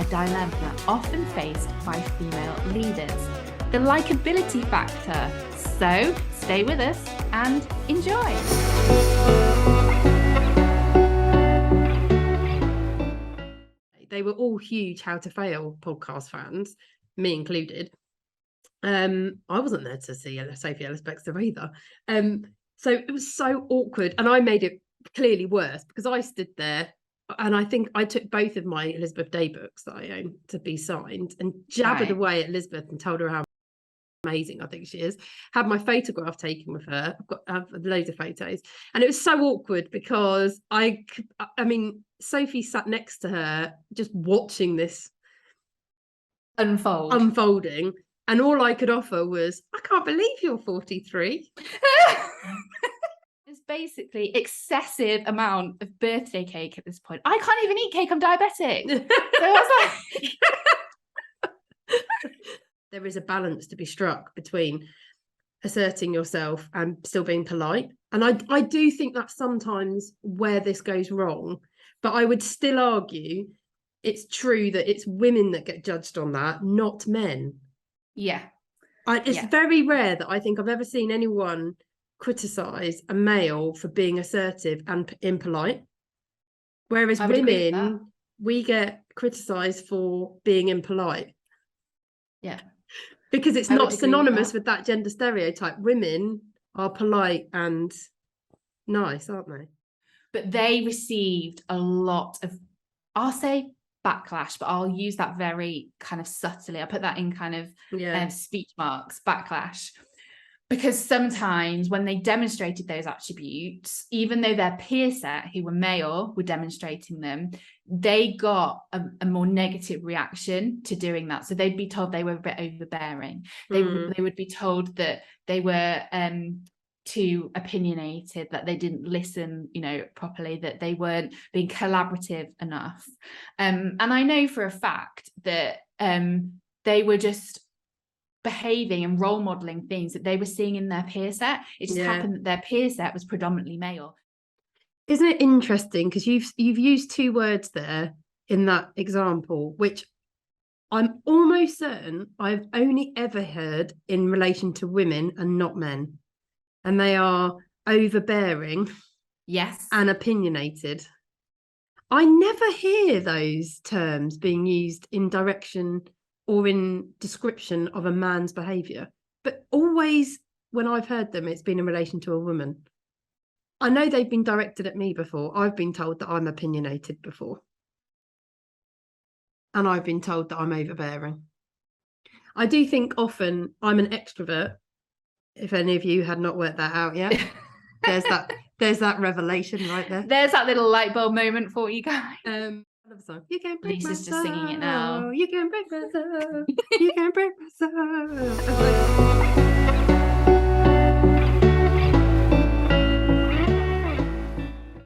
a dilemma often faced by female leaders, the likability factor. So stay with us and enjoy. They were all huge How to Fail podcast fans, me included. I wasn't there to see Sophie Ellis-Bextor either. So it was so awkward, and I made it clearly worse because I stood there, and I think I took both of my Elizabeth Day books that I own to be signed and jabbered away at Elizabeth and told her how amazing I think she is. Had my photograph taken with her. I have loads of photos, and it was so awkward because I mean, Sophie sat next to her just watching this unfolding, and all I could offer was, I can't believe you're 43. It's basically excessive amount of birthday cake at this point. I can't even eat cake, I'm diabetic. So I was like... There is a balance to be struck between asserting yourself and still being polite. And I do think that's sometimes where this goes wrong. But I would still argue it's true that it's women that get judged on that, not men. Yeah. It's very rare that I think I've ever seen anyone criticise a male for being assertive and impolite. Whereas women, we get criticised for being impolite. Yeah. Because it's not synonymous with that gender stereotype. Women are polite and nice, aren't they? But they received a lot of, I'll say backlash, but I'll use that very kind of subtly. I put that in kind of speech marks, backlash. Because sometimes when they demonstrated those attributes, even though their peer set, who were male, were demonstrating them, they got a more negative reaction to doing that. So they'd be told they were a bit overbearing. They would be told that they were too opinionated, that they didn't listen, properly, that they weren't being collaborative enough. And I know for a fact that they were just behaving and role modeling things that they were seeing in their peer set. It just happened that their peer set was predominantly male. Isn't it interesting? Because you've used two words there in that example, which I'm almost certain I've only ever heard in relation to women and not men. And they are overbearing, and opinionated. I never hear those terms being used in direction or in description of a man's behaviour. But always when I've heard them, it's been in relation to a woman. I know they've been directed at me before. I've been told that I'm opinionated before. And I've been told that I'm overbearing. I do think often I'm an extrovert. If any of you had not worked that out yet, there's that revelation right there. There's that little light bulb moment for you guys. You can break Lisa's my just singing it now. You can break my soul. You can break my soul.